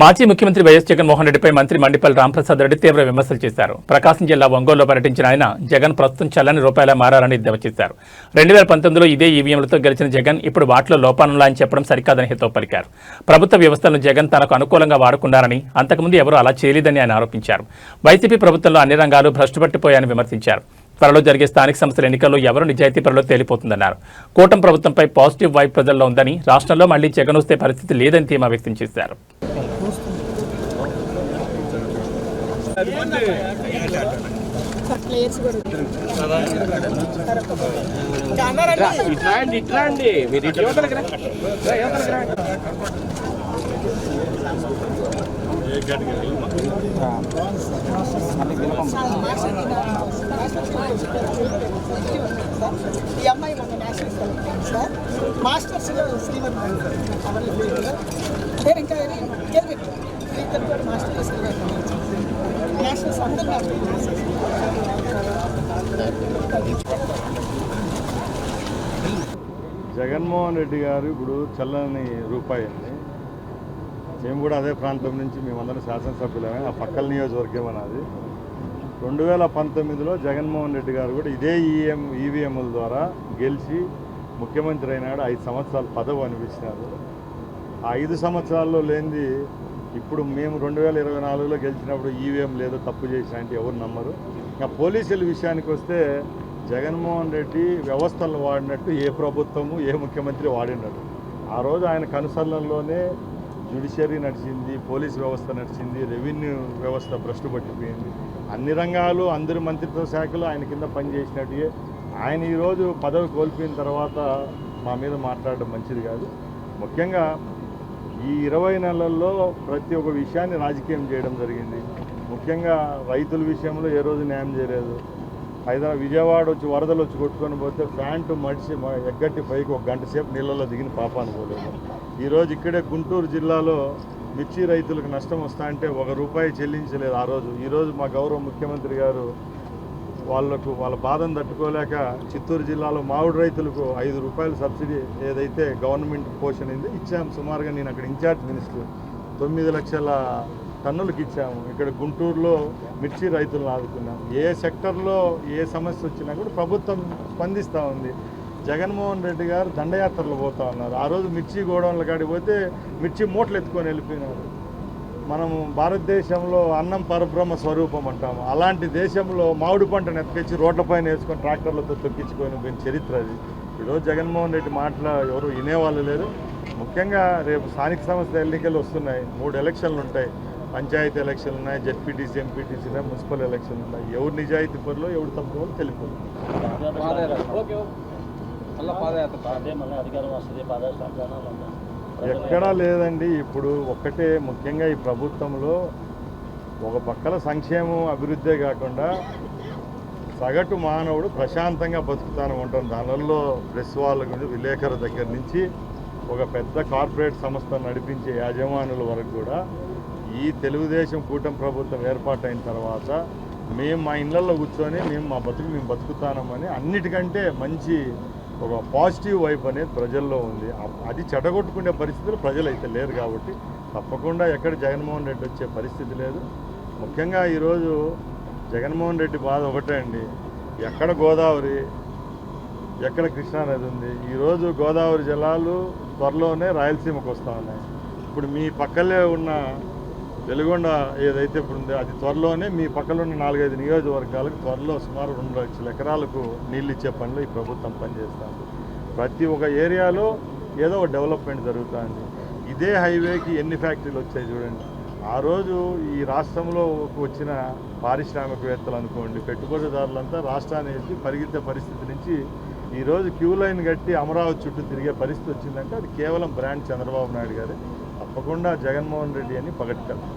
మాజీ ముఖ్యమంత్రి వైఎస్ జగన్మోహన్ రెడ్డిపై మంత్రి మండిపల్లి రాంప్రసాద్ రెడ్డి తీవ్ర విమర్శలు చేశారు. ప్రకాశం జిల్లా ఒంగోలులో పర్యటించిన ఆయన జగన్ ప్రస్తుతం చల్లని రూపాయలా మారారని ఎద్దేవా చేశారు. 2019లో ఇదే ఈవీఎంలతో గెలిచిన జగన్ ఇప్పుడు వాటిలో లోపానులా అని చెప్పడం సరికాదని హితవు పలికారు. ప్రభుత్వ వ్యవస్థలను జగన్ తనకు అనుకూలంగా వాడుకున్నారని, అంతకుముందు ఎవరూ అలా చేయలేదని ఆయన ఆరోపించారు. వైసీపీ ప్రభుత్వంలో అన్ని రంగాలు భ్రష్టుపట్టిపోయాయని విమర్శించారు. త్వరలో జరిగే స్థానిక సంస్థల ఎన్నికల్లో ఎవరు నిజాయితీ పరులో తేలిపోతుందన్నారు. కూటమి ప్రభుత్వంపై పాజిటివ్ వైబ్ ప్రజల్లో ఉందని, రాష్ట్రంలో మళ్లీ జగన్ వస్తే పరిస్థితి లేదని ధీమా వ్యక్తం చేశారు. ఈ అమ్మాయి మన నేషనల్ సార్ మాస్టర్స్ శ్రీమతి ఇంకా మాస్టర్స్ నేషనల్స్ అందరూ జగన్మోహన్ రెడ్డి గారు ఇప్పుడు చల్లని రూపాయి అండి. మేము కూడా అదే ప్రాంతం నుంచి మేమందరం శాసనసభ్యులమే. ఆ పక్కల నియోజకవర్గం అన్నది 2019లో జగన్మోహన్ రెడ్డి గారు కూడా ఇదే ఈవీఎంల ద్వారా గెలిచి ముఖ్యమంత్రి అయినాడు. 5 సంవత్సరాలు పదవి అనిపించినారు. ఆ 5 సంవత్సరాల్లో లేనిది ఇప్పుడు మేము 2024లో గెలిచినప్పుడు ఈవీఎం లేదో తప్పు చేసినా అంటే ఎవరు నమ్మరు. ఇంకా పోలీసుల విషయానికి వస్తే జగన్మోహన్ రెడ్డి వ్యవస్థలను వాడినట్టు ఏ ప్రభుత్వము ఏ ముఖ్యమంత్రి వాడినట్టు. ఆ రోజు ఆయన కనుసరణలోనే జ్యుడిషియరీ నడిచింది, పోలీస్ వ్యవస్థ నడిచింది, రెవెన్యూ వ్యవస్థ భ్రష్టు పట్టిపోయింది. అన్ని రంగాలు అందరి మంత్రిత్వ శాఖలు ఆయన కింద పనిచేసినట్టుగా ఆయన ఈరోజు పదవి కోల్పోయిన తర్వాత మా మీద మాట్లాడడం మంచిది కాదు. ముఖ్యంగా ఈ 20 నెలల్లో ప్రతి ఒక్క విషయాన్ని రాజకీయం చేయడం జరిగింది. ముఖ్యంగా రైతుల విషయంలో ఏ రోజు న్యాయం చేయలేదు. విజయవాడ వచ్చి వరదలు వచ్చి కొట్టుకొని పోతే ప్యాంటు మడిచి ఎగ్గట్టి పైకి 1 గంట సేపు నీళ్ళలో దిగిన పాపాను పోలేదు. ఈరోజు ఇక్కడే గుంటూరు జిల్లాలో మిర్చి రైతులకు నష్టం వస్తా అంటే ₹1 చెల్లించలేదు ఆ రోజు. ఈరోజు మా గౌరవ ముఖ్యమంత్రి గారు వాళ్ళ బాధను తట్టుకోలేక చిత్తూరు జిల్లాలో మామిడి రైతులకు ₹5 సబ్సిడీ ఏదైతే గవర్నమెంట్ పోషన్ అయిందో ఇచ్చాము. సుమారుగా నేను అక్కడ ఇన్ఛార్జ్ మినిస్టర్ 9 లక్షల టన్నులకు ఇచ్చాము. ఇక్కడ గుంటూరులో మిర్చి రైతులను ఆదుకున్నాము. ఏ సెక్టర్లో ఏ సమస్య వచ్చినా కూడా ప్రభుత్వం స్పందిస్తూ ఉంది. జగన్మోహన్ రెడ్డి గారు దండయాత్రలు పోతూ ఉన్నారు. ఆ రోజు మిర్చి గోడౌన్ల కాడికి పోతే మిర్చి మూటలు ఎత్తుకొని వెళ్ళిపోయినారు. మనము భారతదేశంలో అన్నం పరబ్రహ్మ స్వరూపం అంటాము. అలాంటి దేశంలో మామిడి పంటను ఎత్తుకొచ్చి రోడ్లపైన వేసుకొని ట్రాక్టర్లతో తొక్కించుకొని పోయిన చరిత్ర అది. ఈరోజు జగన్మోహన్ రెడ్డి మాటలు ఎవరు వినేవాళ్ళు లేరు. ముఖ్యంగా రేపు స్థానిక సంస్థల ఎన్నికలు వస్తున్నాయి. 3 ఎలక్షన్లు ఉంటాయి. పంచాయతీ ఎలక్షన్లు ఉన్నాయి, జెడ్పీటీసీ, ఎంపీటీసీ ఉన్నాయి, మున్సిపల్ ఎలక్షన్లు ఉన్నాయి. ఎవరు నిజాయితీ పరులో ఎవరు తప్పులో తెలియదు. ఎక్కడా లేదండి. ఇప్పుడు ఒక్కటే ముఖ్యంగా ఈ ప్రభుత్వంలో ఒక పక్కల సంక్షేమం అభివృద్ధే కాకుండా సగటు మానవుడు ప్రశాంతంగా బతుకుతాను ఉంటాం. దానిలో ప్రెస్ వాళ్ళ గురించి విలేకరుల దగ్గర నుంచి ఒక పెద్ద కార్పొరేట్ సంస్థను నడిపించే యాజమానుల వరకు కూడా ఈ తెలుగుదేశం కూటమి ప్రభుత్వం ఏర్పాటైన తర్వాత మేము మా ఇళ్లలో కూర్చొని మా మేము బతుకుతామని అన్నిటికంటే మంచి ఒక పాజిటివ్ వైపు అనేది ప్రజల్లో ఉంది. అది చెడగొట్టుకునే పరిస్థితులు ప్రజలు అయితే లేరు కాబట్టి తప్పకుండా ఎక్కడ జగన్మోహన్ రెడ్డి వచ్చే పరిస్థితి లేదు. ముఖ్యంగా ఈరోజు జగన్మోహన్ రెడ్డి బాధ ఒకటే అండి. ఎక్కడ గోదావరి, ఎక్కడ కృష్ణానది ఉంది. ఈరోజు గోదావరి జలాలు త్వరలోనే రాయలసీమకు వస్తూ ఉన్నాయి. ఇప్పుడు మీ పక్కలే ఉన్న వెలుగొండ ఏదైతే ఇప్పుడు ఉందో అది త్వరలోనే మీ పక్కన ఉన్న 4-5 నియోజకవర్గాలకు త్వరలో సుమారు 2 లక్షల ఎకరాలకు నీళ్ళు ఇచ్చే పనిలో ఈ ప్రభుత్వం పనిచేస్తుంది. ప్రతి ఒక్క ఏరియాలో ఏదో ఒక డెవలప్మెంట్ జరుగుతుంది. ఇదే హైవేకి ఎన్ని ఫ్యాక్టరీలు వచ్చాయి చూడండి. ఆ రోజు ఈ రాష్ట్రంలో వచ్చిన పారిశ్రామికవేత్తలు అనుకోండి, పెట్టుబడిదారులంతా రాష్ట్రాన్ని వేసి పరిగెత్తే పరిస్థితి నుంచి ఈరోజు క్యూ లైన్ కట్టి అమరావతి చుట్టూ తిరిగే పరిస్థితి వచ్చిందంటే అది కేవలం బ్రాండ్ చంద్రబాబు నాయుడు గారే. తప్పకుండా జగన్మోహన్ రెడ్డి అని పగట్టుకెళ్తారు.